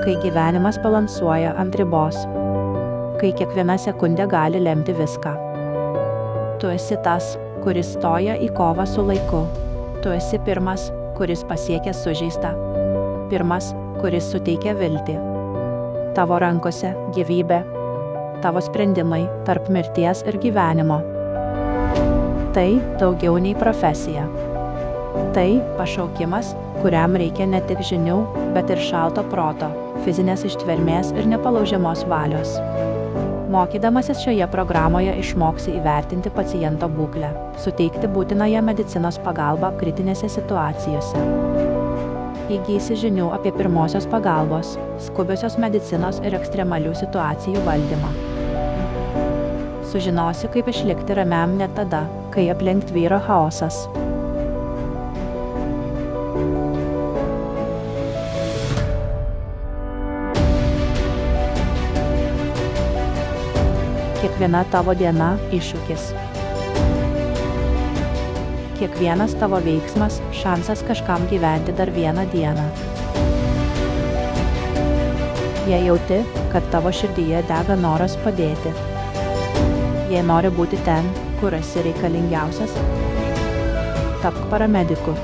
kai gyvenimas balansuoja ant ribos, kai kiekviena sekundė gali lemti viską. Tu esi tas, kuris stoja į kovą su laiku. Tu esi pirmas, kuris pasiekia sužeistą. Pirmas, kuris suteikia viltį. Tavo rankose gyvybė. Tavo sprendimai tarp mirties ir gyvenimo. Tai daugiau nei profesija. Tai pašaukimas, kuriam reikia ne tik žinių, bet ir šalto proto, fizinės ištvermės ir nepalaužiamos valios. Mokydamasis šioje programoje išmoksi įvertinti paciento būklę, suteikti būtinąją medicinos pagalbą kritinėse situacijose. Įgysi žinių apie pirmosios pagalbos, skubiosios medicinos ir ekstremalių situacijų valdymą. Sužinosi, kaip išlikti ramiam net tada, kai aplink tvyro chaosas. Kiekviena tavo diena iššūkis. Kiekvienas tavo veiksmas šansas kažkam gyventi dar vieną dieną. Jei jauti, kad tavo širdyje dega noras padėti. Jei nori būti ten, kur esi reikalingiausias, tapk paramediku.